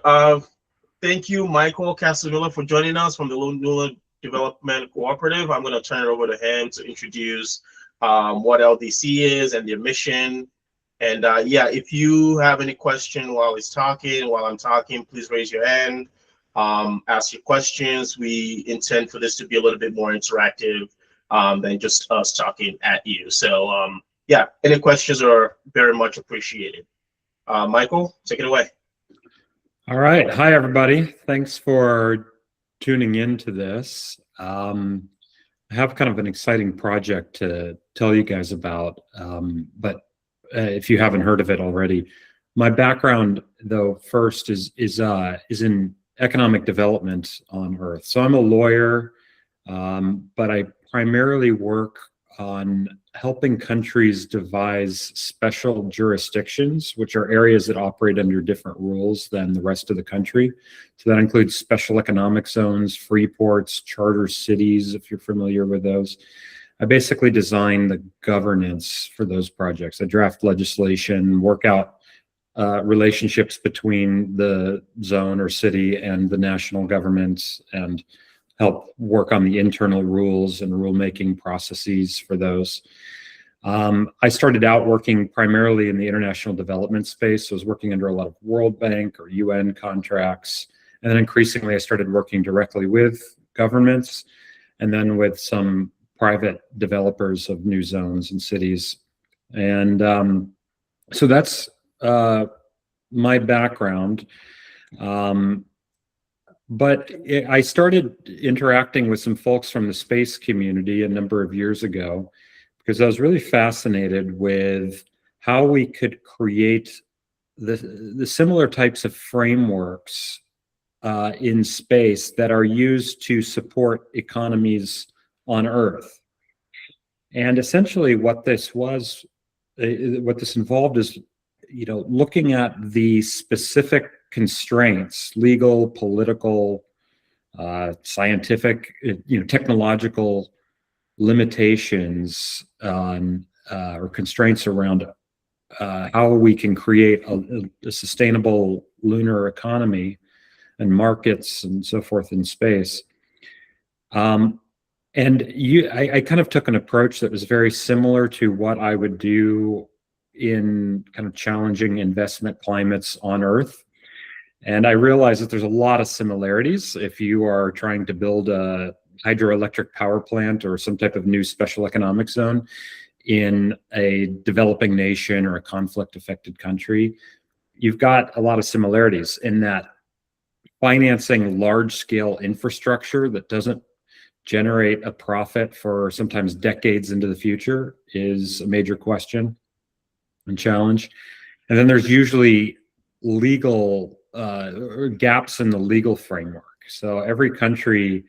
Uh, Thank you, Michael Casanova, for joining us from the Lunar Development Co-operative. I'm going to turn it over to him to introduce what LDC is and their mission. And yeah, if you have any question while I'm talking, please raise your hand, ask your questions. We intend for this to be a little bit more interactive than just us talking at you. So yeah, any questions are very much appreciated. Michael, take it away. All right. Hi, everybody. Thanks for tuning into this. I have kind of an exciting project to tell you guys about, but if you haven't heard of it already, my background, though, first is in economic development on Earth. So I'm a lawyer, but I primarily work on helping countries devise special jurisdictions, which are areas that operate under different rules than the rest of the country. So that includes special economic zones, free ports, charter cities, if you're familiar with those. I basically design the governance for those projects. I draft legislation, work out relationships between the zone or city and the national government, and help work on the internal rules and rulemaking processes for those. I started out working primarily in the international development space. So I was working under a lot of World Bank or UN contracts. And then increasingly, I started working directly with governments and then with some private developers of new zones and cities. And so that's my background. But I started interacting with some folks from the space community a number of years ago because I was really fascinated with how we could create the similar types of frameworks in space that are used to support economies on Earth. And essentially what this involved is, looking at the specific constraints, legal, political, scientific, technological limitations or constraints around how we can create a sustainable lunar economy and markets and so forth in space. I kind of took an approach that was very similar to what I would do in kind of challenging investment climates on Earth. And I realized that there's a lot of similarities if you are trying to build a hydroelectric power plant or some type of new special economic zone in a developing nation or a conflict-affected country. You've got a lot of similarities in that financing large-scale infrastructure that doesn't generate a profit for sometimes decades into the future is a major question and challenge. And then there's usually legal gaps in the legal framework. So every country's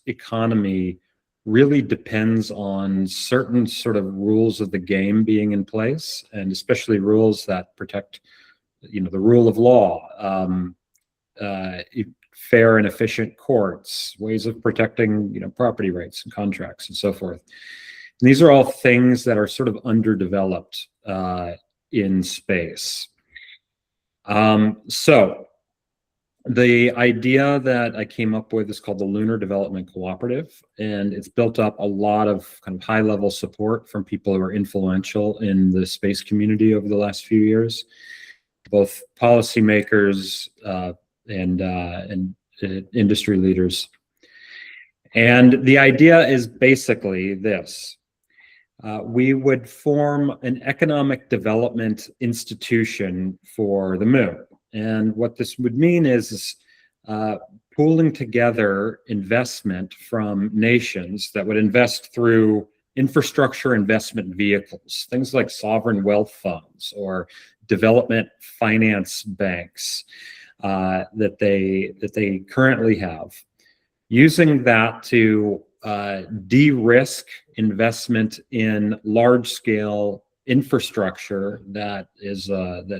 economy really depends on certain sort of rules of the game being in place, and especially rules that protect, the rule of law, fair and efficient courts, ways of protecting, property rights and contracts and so forth. And these are all things that are sort of underdeveloped in space. So the idea that I came up with is called the Lunar Development Co-operative, and it's built up a lot of kind of high-level support from people who are influential in the space community over the last few years, both policymakers and industry leaders. And the idea is basically this. We would form an economic development institution for the moon. And what this would mean is pooling together investment from nations that would invest through infrastructure investment vehicles, things like sovereign wealth funds or development finance banks that they currently have, using that to de-risk investment in large-scale infrastructure that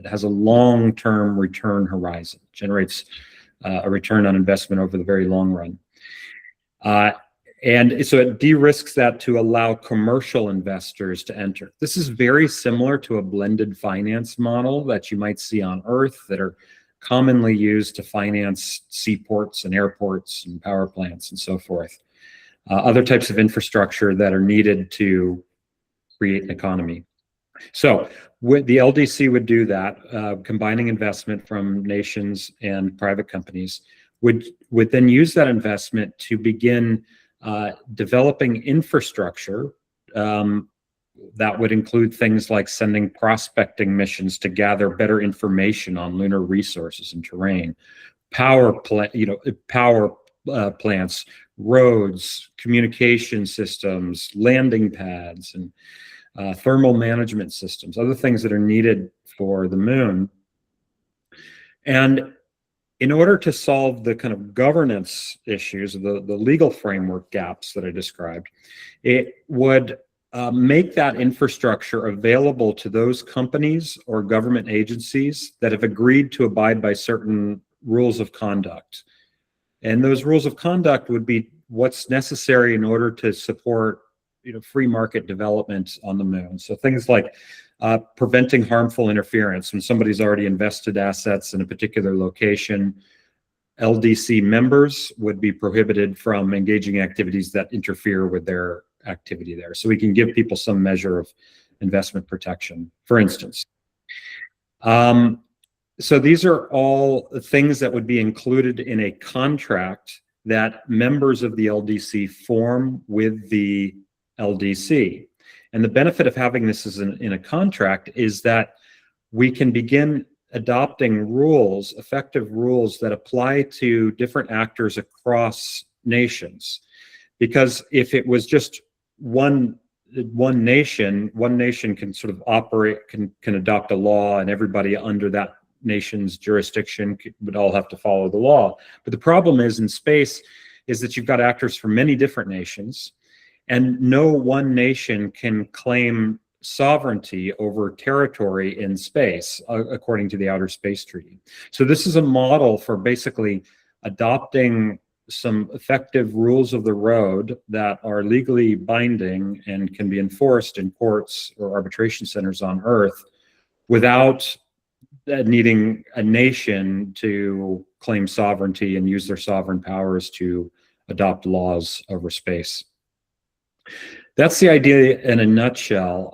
has a long-term return horizon, generates a return on investment over the very long run. And so it de-risks that to allow commercial investors to enter. This is very similar to a blended finance model that you might see on Earth that are commonly used to finance seaports and airports and power plants and so forth. Other types of infrastructure that are needed to create an economy. So the LDC would do that, combining investment from nations and private companies, would then use that investment to begin developing infrastructure that would include things like sending prospecting missions to gather better information on lunar resources and terrain, power plants, roads, communication systems, landing pads, and thermal management systems, other things that are needed for the moon. And in order to solve the kind of governance issues, the legal framework gaps that I described, it would make that infrastructure available to those companies or government agencies that have agreed to abide by certain rules of conduct. And those rules of conduct would be what's necessary in order to support free market development on the moon. So things like preventing harmful interference. When somebody's already invested assets in a particular location, LDC members would be prohibited from engaging activities that interfere with their activity there. So we can give people some measure of investment protection, for instance. So these are all things that would be included in a contract that members of the LDC form with the LDC. And the benefit of having this as in a contract is that we can begin adopting rules, effective rules that apply to different actors across nations. Because if it was just one nation can sort of operate, can adopt a law, and everybody under that nation's jurisdiction would all have to follow the law. But the problem is in space is that you've got actors from many different nations, and no one nation can claim sovereignty over territory in space, according to the Outer Space Treaty. So this is a model for basically adopting some effective rules of the road that are legally binding and can be enforced in courts or arbitration centers on Earth without needing a nation to claim sovereignty and use their sovereign powers to adopt laws over space. That's the idea in a nutshell.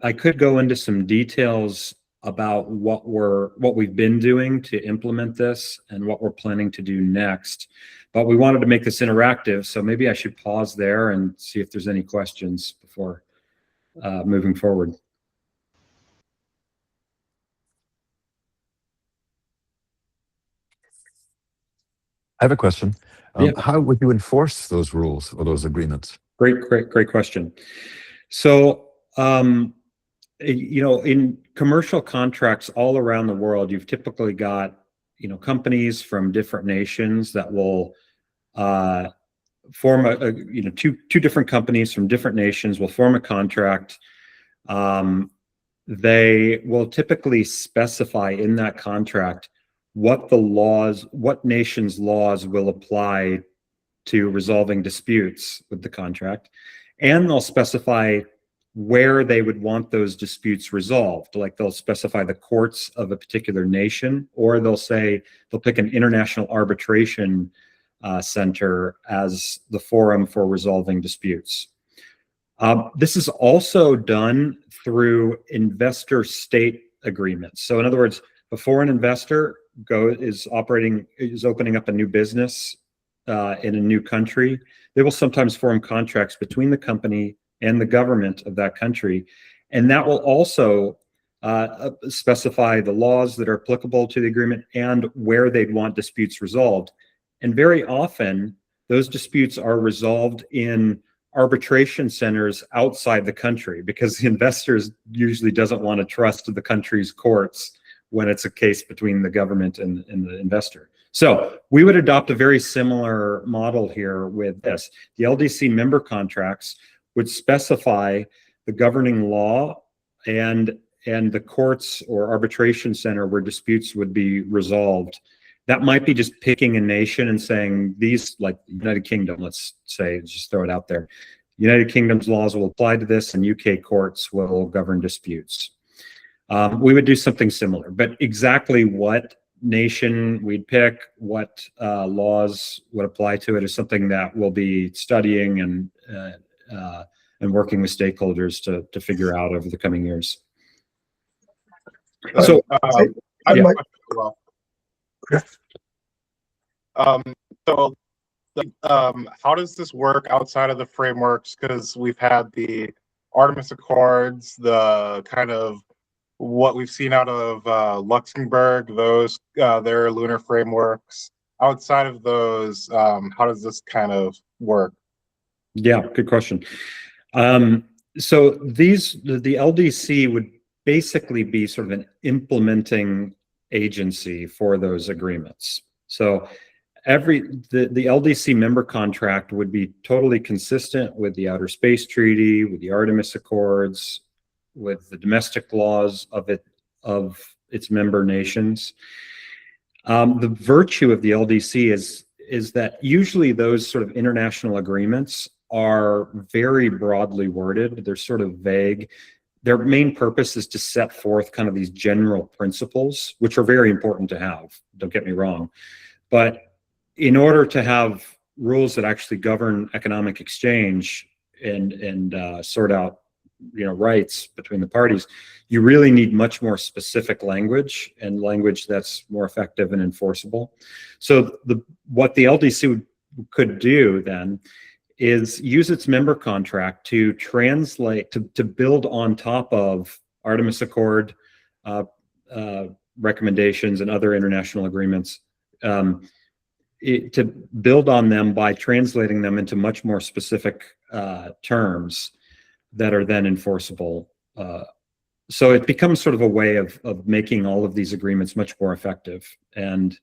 I could go into some details about what we've been doing to implement this and what we're planning to do next, but we wanted to make this interactive, so maybe I should pause there and see if there's any questions before moving forward. I have a question. Yeah. How would you enforce those rules or those agreements? Great question. So, in commercial contracts all around the world, you've typically got, companies from different nations that will form two different companies from different nations will form a contract. They will typically specify in that contract what nation's laws will apply to resolving disputes with the contract, and they'll specify where they would want those disputes resolved. Like they'll specify the courts of a particular nation, or they'll pick an international arbitration center as the forum for resolving disputes. This is also done through investor-state agreements. So in other words, before an investor is opening up a new business in a new country, they will sometimes form contracts between the company and the government of that country. And that will also specify the laws that are applicable to the agreement and where they'd want disputes resolved. And very often, those disputes are resolved in arbitration centers outside the country, because the investors usually doesn't want to trust the country's courts when it's a case between the government and the investor. So we would adopt a very similar model here with this. The LDC member contracts would specify the governing law and the courts or arbitration center where disputes would be resolved. That might be just picking a nation and saying these, like the United Kingdom, let's say, just throw it out there. United Kingdom's laws will apply to this, and UK courts will govern disputes. We would do something similar, but exactly what nation we'd pick, what laws would apply to it, is something that we'll be studying and working with stakeholders to figure out over the coming years. So, I have a question as well. So, how does this work outside of the frameworks? Because we've had the Artemis Accords, the kind of what we've seen out of Luxembourg, those their lunar frameworks. Outside of those, how does this kind of work? yeah, good question. So the LDC would basically be sort of an implementing agency for those agreements. So the LDC member contract would be totally consistent with the Outer Space Treaty, with the Artemis Accords, with the domestic laws of its member nations. The virtue of the LDC is that usually those sort of international agreements are very broadly worded. They're sort of vague. Their main purpose is to set forth kind of these general principles, which are very important to have, don't get me wrong. But in order to have rules that actually govern economic exchange and sort out, rights between the parties, you really need much more specific language, and language that's more effective and enforceable. So what the LDC could do then is use its member contract to translate, to build on top of Artemis Accord recommendations and other international agreements, to build on them by translating them into much more specific terms that are then enforceable. So it becomes sort of a way of making all of these agreements much more effective. And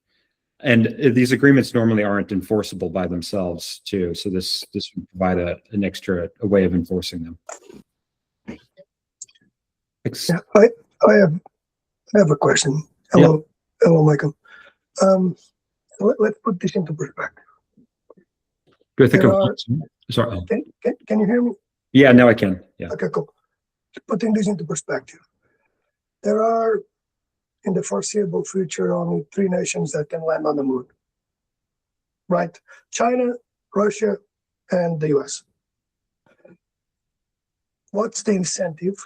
these agreements normally aren't enforceable by themselves too. So this would provide an extra way of enforcing them. Yeah, I have a question. Hello, Michael. Let's put this into perspective. Do I think sorry. Can you hear me? Yeah, now I can. Yeah. Okay, cool. Putting this into perspective, there are, in the foreseeable future, only 3 nations that can land on the moon, right? China, Russia, and the US. What's the incentive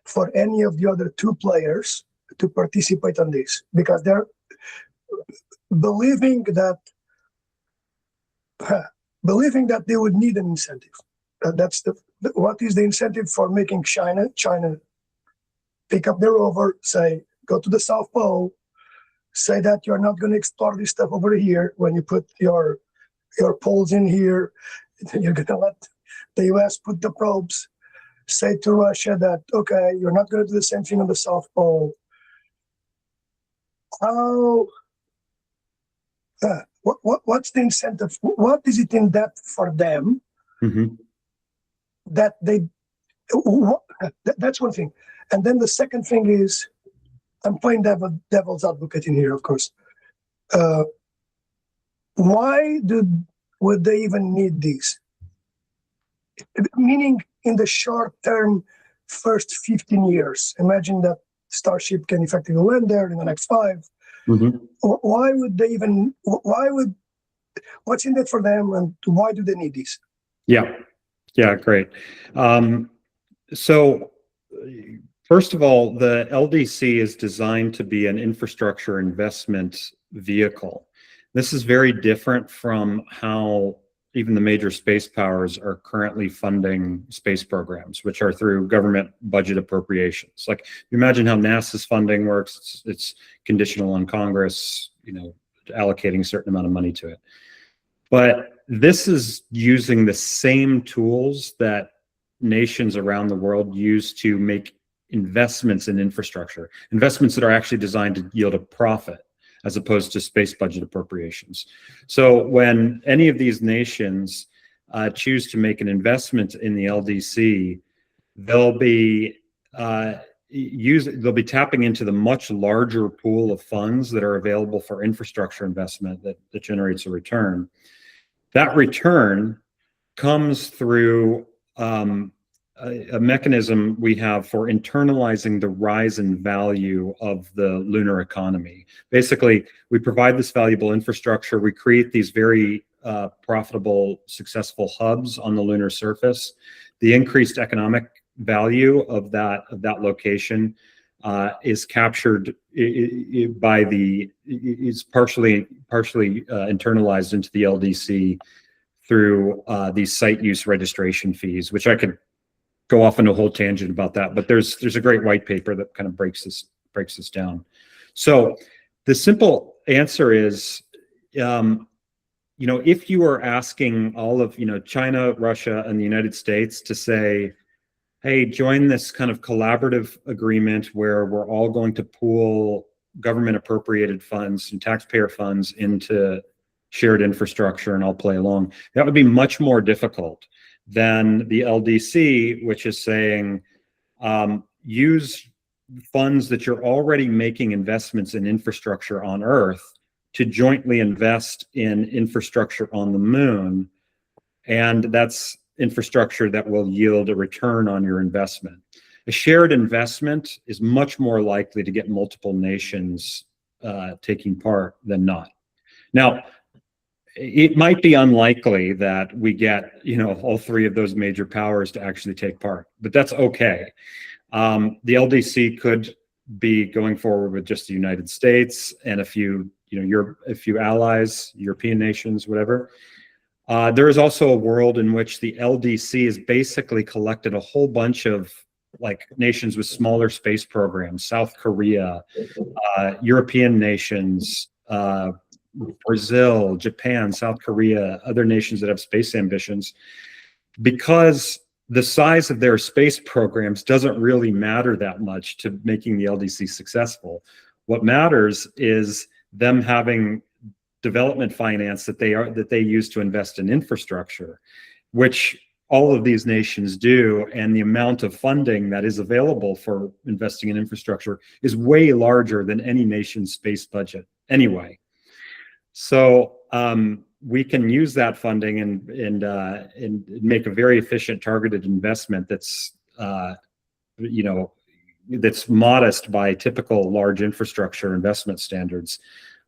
for any of the other 2 players to participate on this? Because they're believing that they would need an incentive. That's what is the incentive for making China pick up the rover, say, go to the South Pole, say that you're not going to explore this stuff over here. When you put your poles in here, you're going to let the US put the probes. Say to Russia that, okay, you're not going to do the same thing on the South Pole. How? What's the incentive? What is it in that for them? Mm-hmm. That they, that's one thing. And then the second thing is, I'm playing devil's advocate in here, of course. Why would they even need these? Meaning, in the short term, first 15 years, imagine that Starship can effectively land there in the next 5. Mm-hmm. Why would they even? What's in it for them, and why do they need these? Yeah, great. So first of all, the LDC is designed to be an infrastructure investment vehicle. This is very different from how even the major space powers are currently funding space programs, which are through government budget appropriations. Like, imagine how NASA's funding works. It's conditional on Congress, allocating a certain amount of money to it. But this is using the same tools that nations around the world use to make investments in infrastructure, investments that are actually designed to yield a profit, as opposed to space budget appropriations. So when any of these nations choose to make an investment in the LDC, they'll be tapping into the much larger pool of funds that are available for infrastructure investment that generates a return. That return comes through a mechanism we have for internalizing the rise in value of the lunar economy. Basically, we provide this valuable infrastructure. We create these very profitable, successful hubs on the lunar surface. The increased economic value of that location is captured by is partially internalized into the LDC through these site use registration fees, which I could go off on a whole tangent about that, but there's a great white paper that kind of breaks this down. So the simple answer is, if you are asking all of China, Russia, and the United States to say, hey, join this kind of collaborative agreement where we're all going to pool government appropriated funds and taxpayer funds into shared infrastructure and I'll play along, that would be much more difficult than the LDC, which is saying, use funds that you're already making investments in infrastructure on Earth to jointly invest in infrastructure on the moon. And that's infrastructure that will yield a return on your investment. A shared investment is much more likely to get multiple nations taking part than not. Now, it might be unlikely that we get, all three of those major powers to actually take part, but that's okay. The LDC could be going forward with just the United States and a few allies, European nations, whatever. There is also a world in which the LDC has basically collected a whole bunch of nations with smaller space programs, South Korea, European nations, Brazil, Japan, South Korea, other nations that have space ambitions, because the size of their space programs doesn't really matter that much to making the LDC successful. What matters is them having development finance that they use to invest in infrastructure, which all of these nations do, and the amount of funding that is available for investing in infrastructure is way larger than any nation's space budget anyway. So we can use that funding and make a very efficient targeted investment that's that's modest by typical large infrastructure investment standards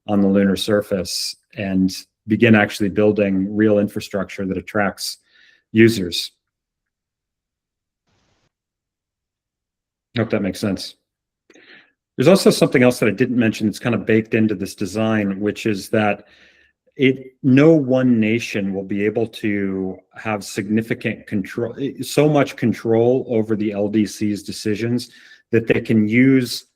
on the lunar surface, and begin actually building real infrastructure that attracts users. I hope that makes sense. There's also something else that I didn't mention that's kind of baked into this design, which is that no one nation will be able to have significant control, so much control over the LDC's decisions that they can use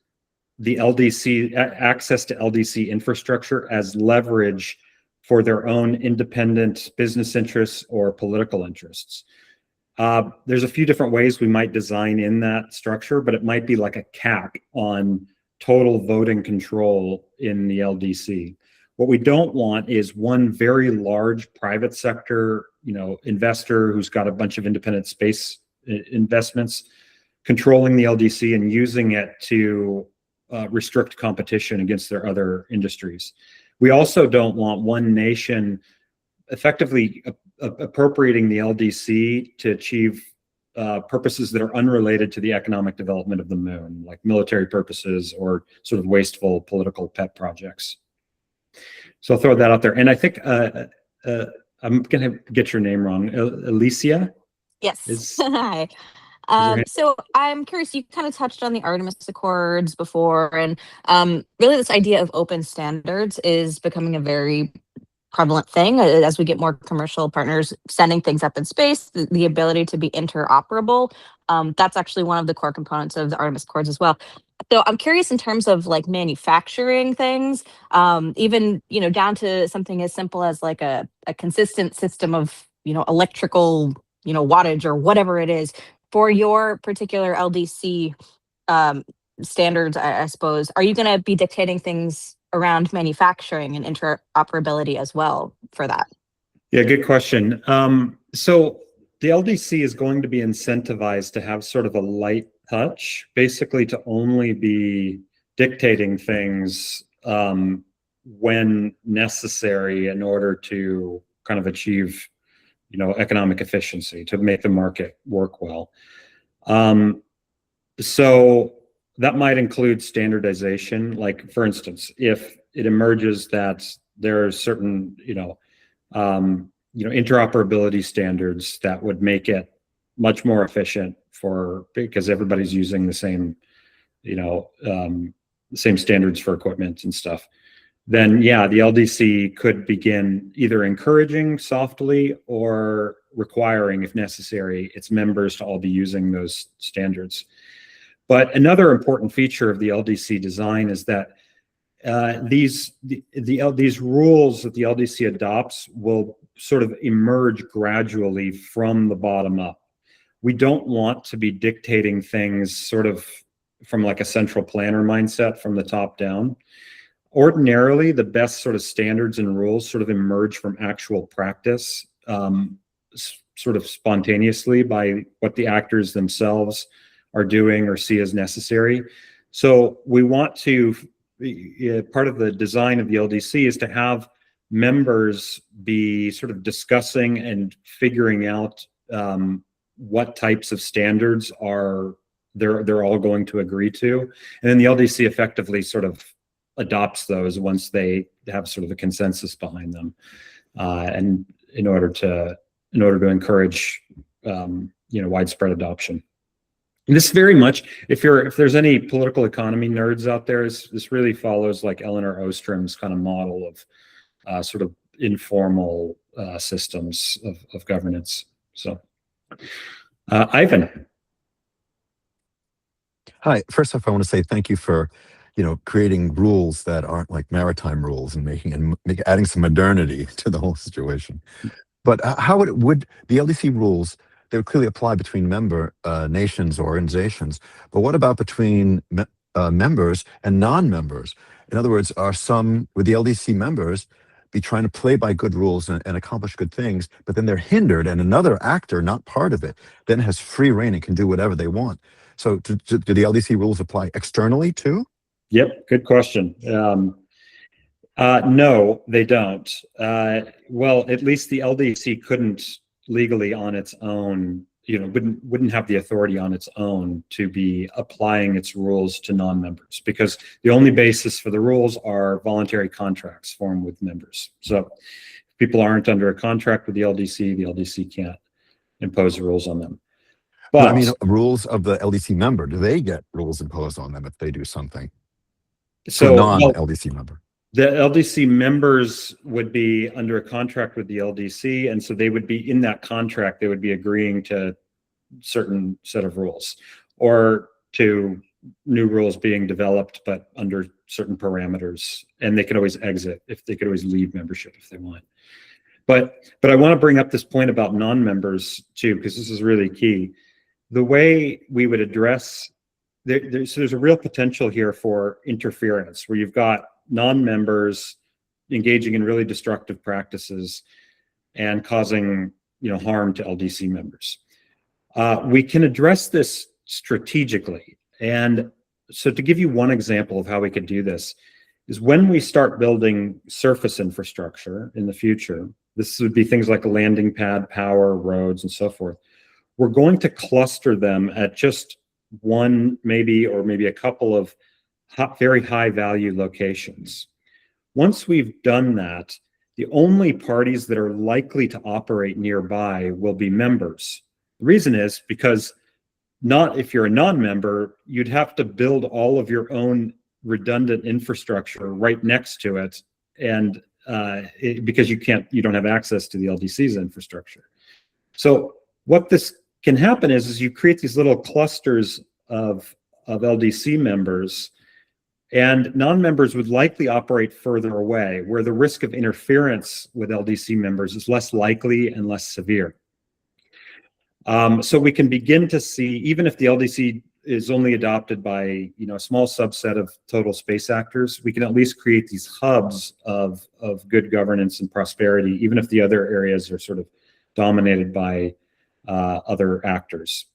the LDC access to LDC infrastructure as leverage for their own independent business interests or political interests. There's a few different ways we might design in that structure, but it might be like a cap on total voting control in the LDC. What we don't want is one very large private sector, investor who's got a bunch of independent space investments controlling the LDC and using it to restrict competition against their other industries. We also don't want one nation effectively appropriating the LDC to achieve purposes that are unrelated to the economic development of the moon, like military purposes or sort of wasteful political pet projects. So I'll throw that out there. And I think I'm going to get your name wrong. Alicia? Yes. Hi. So I'm curious, you kind of touched on the Artemis Accords before, and really this idea of open standards is becoming a very prevalent thing as we get more commercial partners sending things up in space, the ability to be interoperable. That's actually one of the core components of the Artemis Accords as well. So I'm curious in terms of manufacturing things, even, down to something as simple as a consistent system of, electrical, wattage or whatever it is for your particular LDC standards, I suppose. Are you going to be dictating things around manufacturing and interoperability as well for that? Yeah, good question. So the LDC is going to be incentivized to have sort of a light touch, basically to only be dictating things when necessary in order to kind of achieve, economic efficiency, to make the market work well. So that might include standardization. Like, for instance, if it emerges that there are certain, interoperability standards that would make it much more efficient because everybody's using the same, same standards for equipment and stuff, then yeah, the LDC could begin either encouraging softly or requiring, if necessary, its members to all be using those standards. But another important feature of the LDC design is that these rules that the LDC adopts will sort of emerge gradually from the bottom up. We don't want to be dictating things sort of from like a central planner mindset from the top down. Ordinarily, the best sort of standards and rules sort of emerge from actual practice, sort of spontaneously by what the actors themselves are doing or see as necessary. So we want to, part of the design of the LDC is to have members be sort of discussing and figuring out what types of standards they're all going to agree to. And then the LDC effectively sort of adopts those once they have sort of a consensus behind them, and in order to encourage widespread adoption. And this very much, if there's any political economy nerds out there, this really follows like Eleanor Ostrom's kind of model of sort of informal systems of governance. So, Ivan. Hi. First off, I want to say thank you for, creating rules that aren't like maritime rules and adding some modernity to the whole situation. But how would the LDC rules? They would clearly apply between member nations or organizations. But what about between members and non-members? In other words, would the LDC members be trying to play by good rules and accomplish good things, but then they're hindered, and another actor, not part of it, then has free reign and can do whatever they want? So do the LDC rules apply externally too? Yep, good question. No, they don't. Well, at least the LDC couldn't legally on its own, wouldn't have the authority on its own to be applying its rules to non-members, because the only basis for the rules are voluntary contracts formed with members. So if people aren't under a contract with the LDC can't impose rules on them. But I mean, rules of the LDC member, do they get rules imposed on them if they do something? So non-LDC member. The LDC members would be under a contract with the LDC, and so they would be in that contract, they would be agreeing to certain set of rules or to new rules being developed, but under certain parameters, and they could always exit they could always leave membership if they want. But I want to bring up this point about non-members too, because this is really key. The way we would address, there's a real potential here for interference, where you've got non-members engaging in really destructive practices and causing harm to LDC members. We can address this strategically. And so to give you one example of how we could do this is when we start building surface infrastructure in the future, this would be things like a landing pad, power, roads, and so forth. We're going to cluster them at just one, maybe a couple of very high value locations. Once we've done that, the only parties that are likely to operate nearby will be members. The reason is because if you're a non-member, you'd have to build all of your own redundant infrastructure right next to it, and because you don't have access to the LDC's infrastructure. So what this can happen is you create these little clusters of LDC members, and non-members would likely operate further away, where the risk of interference with LDC members is less likely and less severe. So we can begin to see, even if the LDC is only adopted by a small subset of total space actors, we can at least create these hubs of good governance and prosperity, even if the other areas are sort of dominated by other actors.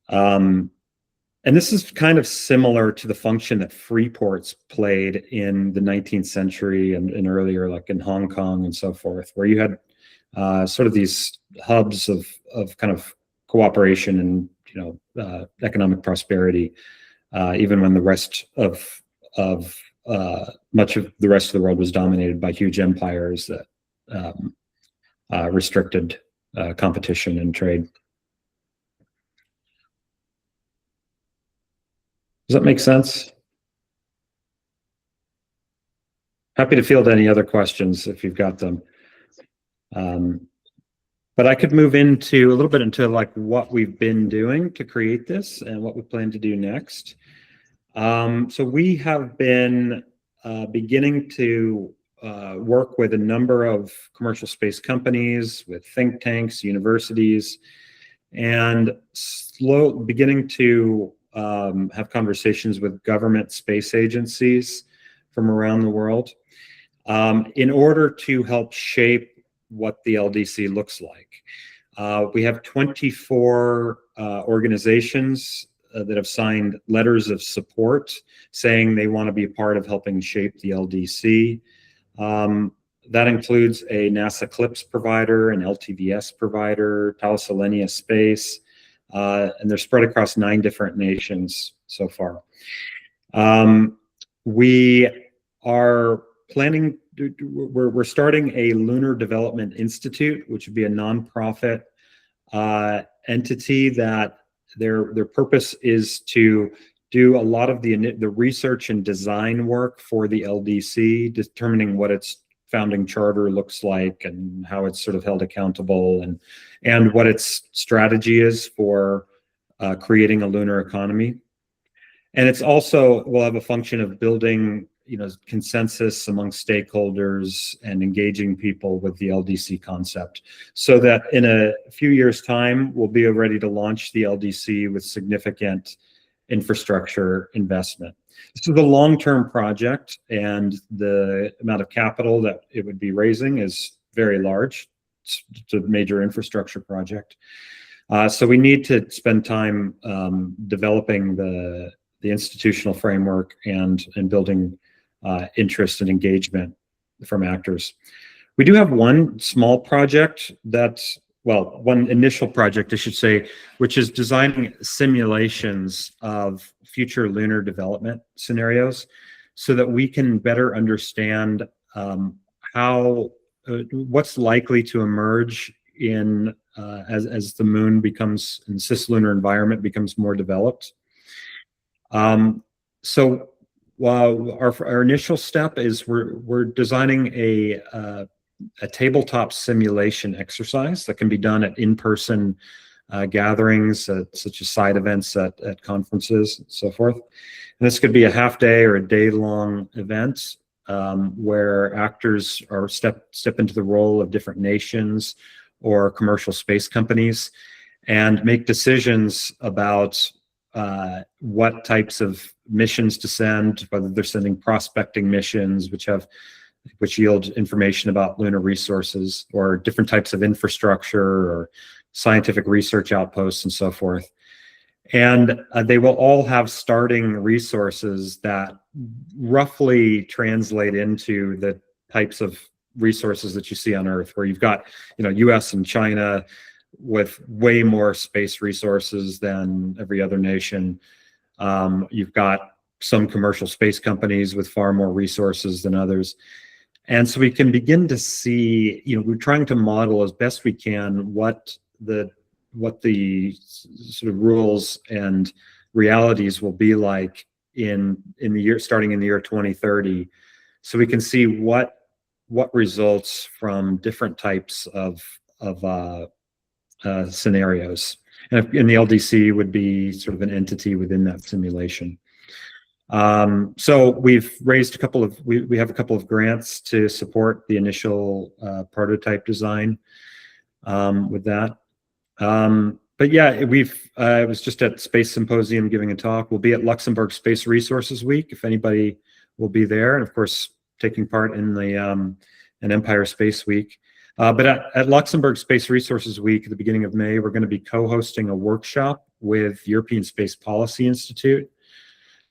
And this is kind of similar to the function that free ports played in the 19th century and earlier, like in Hong Kong and so forth, where you had sort of these hubs of kind of cooperation and economic prosperity, even when the rest of much of the rest of the world was dominated by huge empires that restricted competition and trade. Does that make sense? Happy to field any other questions if you've got them. But I could move into a little bit into like what we've been doing to create this and what we plan to do next. So we have been beginning to work with a number of commercial space companies, with think tanks, universities, and beginning to have conversations with government space agencies from around the world in order to help shape what the LDC looks like. We have 24 organizations that have signed letters of support saying they want to be a part of helping shape the LDC. That includes a NASA CLIPS provider, an LTVS provider, Thales Alenia Space, and they're spread across 9 different nations so far. We are planning, we're starting a Lunar Development Institute, which would be a nonprofit entity that their purpose is to do a lot of the research and design work for the LDC, determining what its founding charter looks like and how it's sort of held accountable, and what its strategy is for creating a lunar economy. And it's also will have a function of building consensus among stakeholders and engaging people with the LDC concept, so that in a few years' time, we'll be ready to launch the LDC with significant infrastructure investment. This is a long-term project, and the amount of capital that it would be raising is very large. It's a major infrastructure project. So we need to spend time developing the institutional framework and building interest and engagement from actors. We do have one small project one initial project, I should say, which is designing simulations of future lunar development scenarios so that we can better understand what's likely to emerge as the moon becomes, and cislunar environment becomes more developed. So our initial step is we're designing a tabletop simulation exercise that can be done at in-person gatherings, such as side events at conferences and so forth. And this could be a half-day or a day-long event where actors are step into the role of different nations or commercial space companies and make decisions about what types of missions to send, whether they're sending prospecting missions, which yield information about lunar resources, or different types of infrastructure or scientific research outposts and so forth. And they will all have starting resources that roughly translate into the types of resources that you see on Earth, where you've got, US and China with way more space resources than every other nation. You've got some commercial space companies with far more resources than others. And so we can begin to see, we're trying to model as best we can what the sort of rules and realities will be like starting in the year 2030, so we can see what results from different types of scenarios. And the LDC would be sort of an entity within that simulation. So we've raised we have a couple of grants to support the initial prototype design with that. But yeah, I was just at Space Symposium giving a talk. We'll be at Luxembourg Space Resources Week, if anybody will be there, and of course taking part in the an Empire Space Week. But at Luxembourg Space Resources Week at the beginning of May, we're going to be co-hosting a workshop with European Space Policy Institute.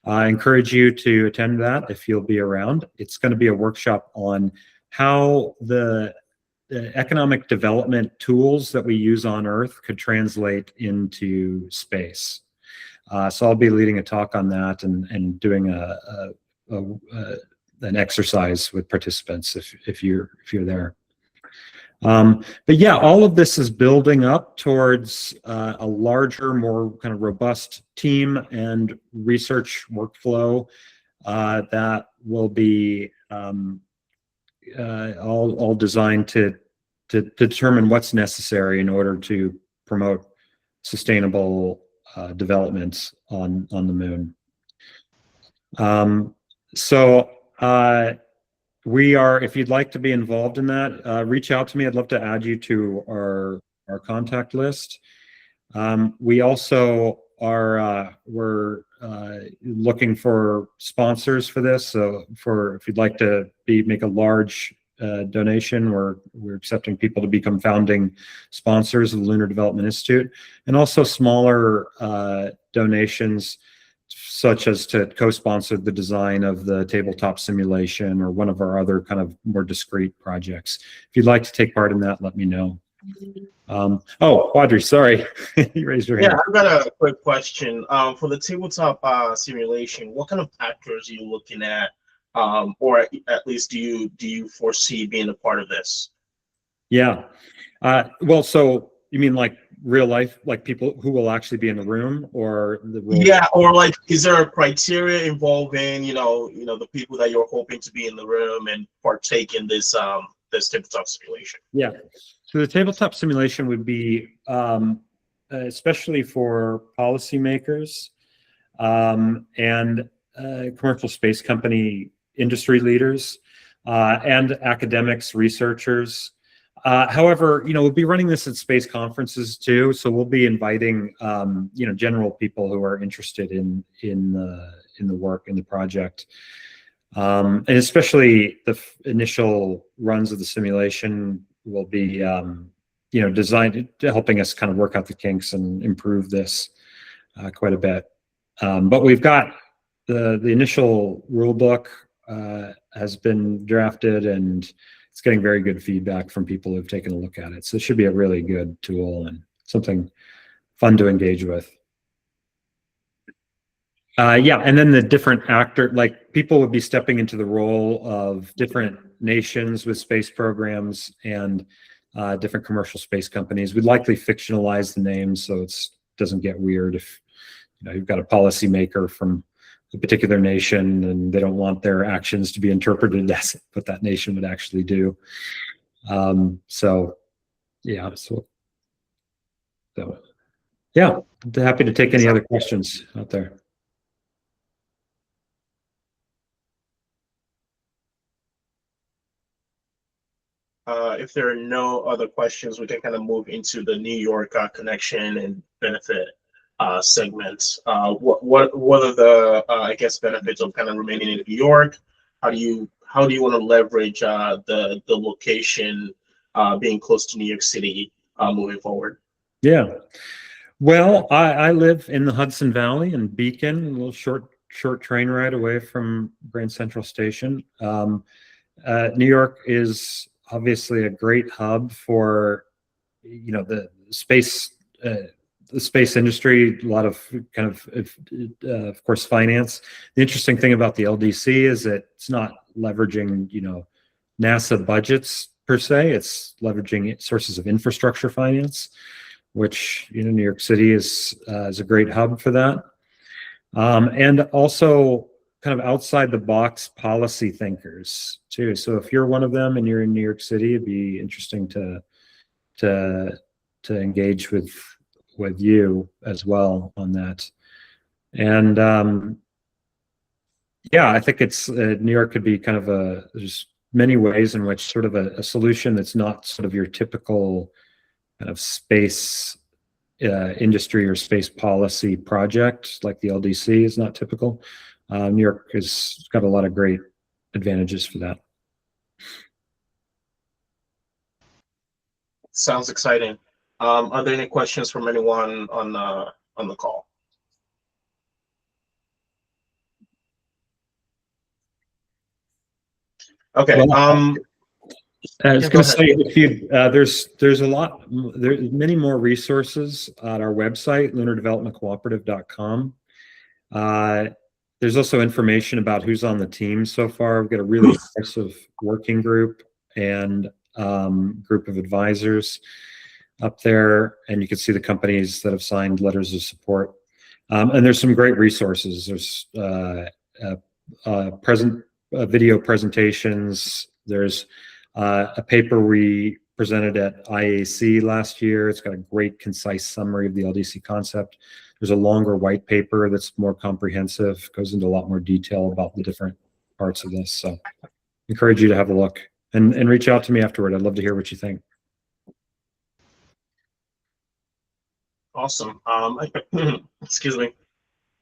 I encourage you to attend that if you'll be around. It's going to be a workshop on how the economic development tools that we use on Earth could translate into space. So I'll be leading a talk on that and doing an exercise with participants if you're there. But yeah, all of this is building up towards a larger, more kind of robust team and research workflow that will be all designed to determine what's necessary in order to promote sustainable development on the moon. We are, if you'd like to be involved in that, reach out to me. I'd love to add you to our contact list. We also are we're looking for sponsors for this. So if you'd like to make a large donation, we're accepting people to become founding sponsors of the Lunar Development Institute, and also smaller donations, such as to co-sponsor the design of the tabletop simulation or one of our other kind of more discrete projects. If you'd like to take part in that, let me know. Oh, Audrey, sorry, you raised your hand. Yeah, I've got a quick question. For the tabletop simulation, what kind of actors are you looking at, or at least do you foresee being a part of this? Yeah, well, so you mean like real life, like people who will actually be in the room, or the role? Yeah, or like, is there a criteria involving the people that you're hoping to be in the room and partake in this this tabletop simulation? Yeah, so the tabletop simulation would be especially for policymakers and commercial space company industry leaders and academics, researchers. However, we'll be running this at space conferences too, so we'll be inviting general people who are interested in the work, in the project, and especially the initial runs of the simulation will be designed to helping us kind of work out the kinks and improve this quite a bit. But we've got the initial rule book has been drafted, and it's getting very good feedback from people who've taken a look at it. So it should be a really good tool and something fun to engage with. Yeah, and then the different people would be stepping into the role of different nations with space programs and different commercial space companies. We'd likely fictionalize the names so it doesn't get weird if you've got a policymaker from a particular nation and they don't want their actions to be interpreted as what that nation would actually do. So yeah, happy to take any other questions out there. If there are no other questions, we can kind of move into the New York connection and benefit segments. What are the I guess benefits of kind of remaining in New York? How do you want to leverage the location being close to New York City moving forward? Yeah, well, I live in the Hudson Valley in Beacon, a little short train ride away from Grand Central Station. New York is obviously a great hub for the space industry, a lot of kind of course finance. The interesting thing about the LDC is that it's not leveraging NASA budgets per se. It's leveraging sources of infrastructure finance, which New York City is a great hub for that, and also kind of outside the box policy thinkers too. So if you're one of them and you're in New York City, it'd be interesting to engage with you as well on that. And yeah, I think it's New York could be kind of there's many ways in which sort of a solution that's not sort of your typical kind of space industry or space policy project like the LDC is not typical. New York has got a lot of great advantages for that. Sounds exciting. Are there any questions from anyone on the call? Okay. Well, I was Yeah, going go to ahead. say, if you there's a lot, there's many more resources at our website, lunardevelopmentcooperative.com. There's also information about who's on the team so far. We've got a really impressive working group and group of advisors up there, and you can see the companies that have signed letters of support. And there's some great resources. There's video presentations. There's a paper we presented at IAC last year. It's got a great, concise summary of the LDC concept. There's a longer white paper that's more comprehensive, goes into a lot more detail about the different parts of this. So I encourage you to have a look and reach out to me afterward. I'd love to hear what you think. Awesome. Excuse me.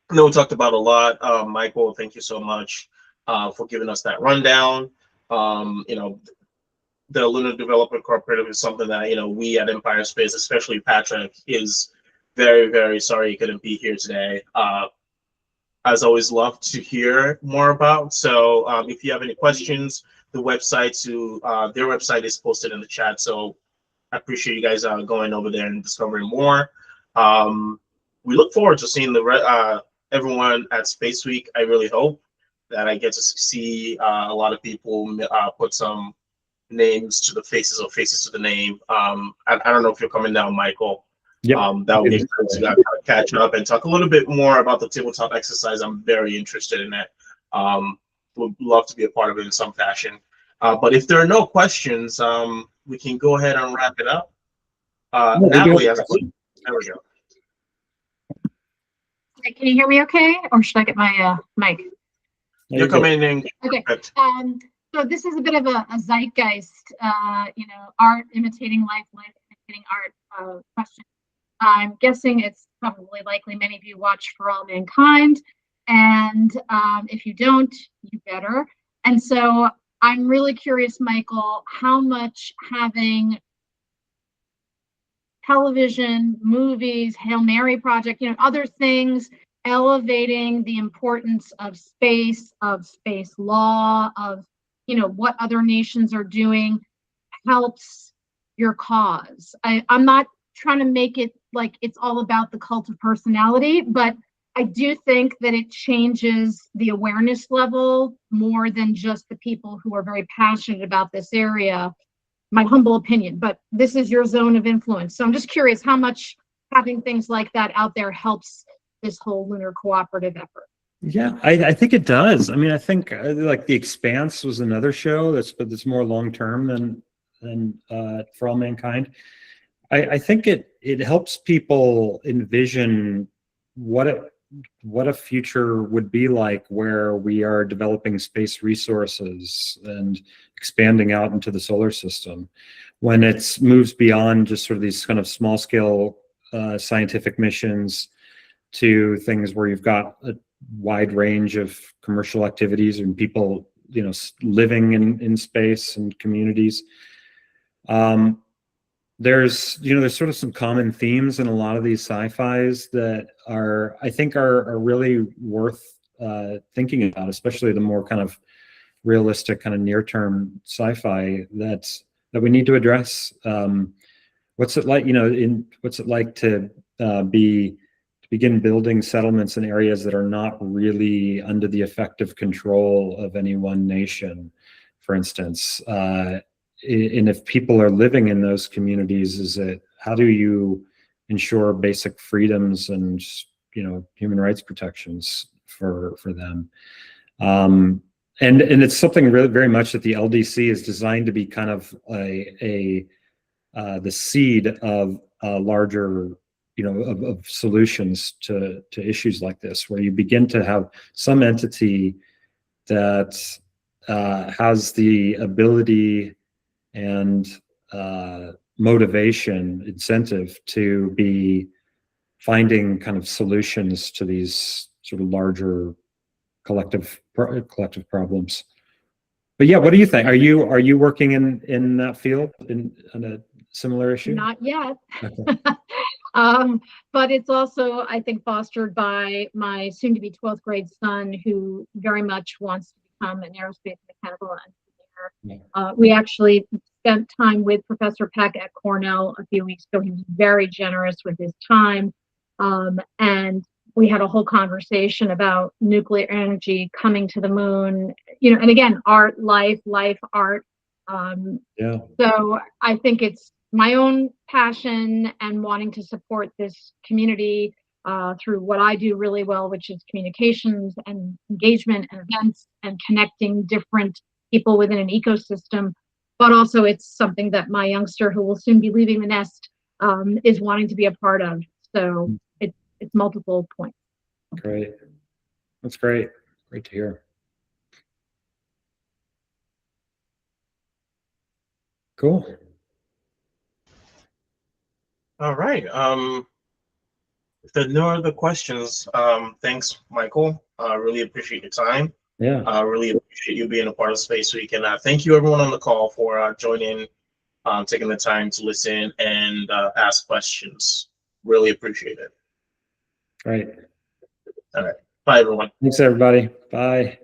I know we talked about a lot. Michael, thank you so much for giving us that rundown. You know, the Lunar Development Cooperative is something that, you know, we at Empire Space, especially Patrick, is very, very sorry he couldn't be here today. As always, love to hear more about. So if you have any questions, the website to their website is posted in the chat. So I appreciate you guys going over there and discovering more. We look forward to seeing everyone at Space Week. I really hope that I get to see a lot of people put some names to the faces or faces to the name. I don't know if you're coming down, Michael. Yep. That would be great to catch up and talk a little bit more about the tabletop exercise. I'm very interested in that. Would love to be a part of it in some fashion. But if there are no questions, we can go ahead and wrap it up. Natalie, there we go. Can you hear me okay? Or should I get my mic? You're coming in. Okay. So this is a bit of a zeitgeist, you know, art imitating life, life imitating art question. I'm guessing it's probably likely many of you watch For All Mankind. And if you don't, you better. And so I'm really curious, Michael, how much having television, movies, Hail Mary Project, you know, other things elevating the importance of space law, of, you know, what other nations are doing helps your cause. I'm not trying to make it like it's all about the cult of personality, but I do think that it changes the awareness level more than just the people who are very passionate about this area. My humble opinion, but this is your zone of influence. So I'm just curious how much having things like that out there helps this whole lunar cooperative effort. Yeah, I think it does. I mean, I think like The Expanse was another show that's more long term than For All Mankind. I think it helps people envision what a future would be like, where we are developing space resources and expanding out into the solar system, when it moves beyond just sort of these kind of small scale scientific missions to things where you've got a wide range of commercial activities and people, you know, living in space and communities. There's sort of some common themes in a lot of these sci-fis that I think are really worth thinking about, especially the more kind of realistic, kind of near-term sci-fi that we need to address. What's it like, you know, what's it like to begin building settlements in areas that are not really under the effective control of any one nation, for instance? And if people are living in those communities, how do you ensure basic freedoms and, you know, human rights protections for them? And it's something really very much that the LDC is designed to be kind of the seed of a larger, you know, of solutions to issues like this, where you begin to have some entity that has the ability and motivation, incentive to be finding kind of solutions to these sort of larger collective problems. But yeah, what do you think? Are you working in that field in a similar issue? Not yet. Okay. But it's also, I think, fostered by my soon-to-be 12th grade son, who very much wants to become an aerospace mechanical engineer. We actually spent time with Professor Peck at Cornell a few weeks ago. He was very generous with his time. And we had a whole conversation about nuclear energy coming to the moon, and again, art, life, art. Yeah. So I think it's my own passion and wanting to support this community through what I do really well, which is communications and engagement and events and connecting different people within an ecosystem. But also it's something that my youngster, who will soon be leaving the nest, is wanting to be a part of. So it's multiple points. Great. That's great. Great to hear. Cool. All right. If there are no other questions, thanks, Michael. Really appreciate your time. Yeah. Really appreciate you being a part of Space Week. And thank you everyone on the call for joining, taking the time to listen and ask questions. Really appreciate it. Great. All right. Bye, everyone. Thanks, everybody. Bye.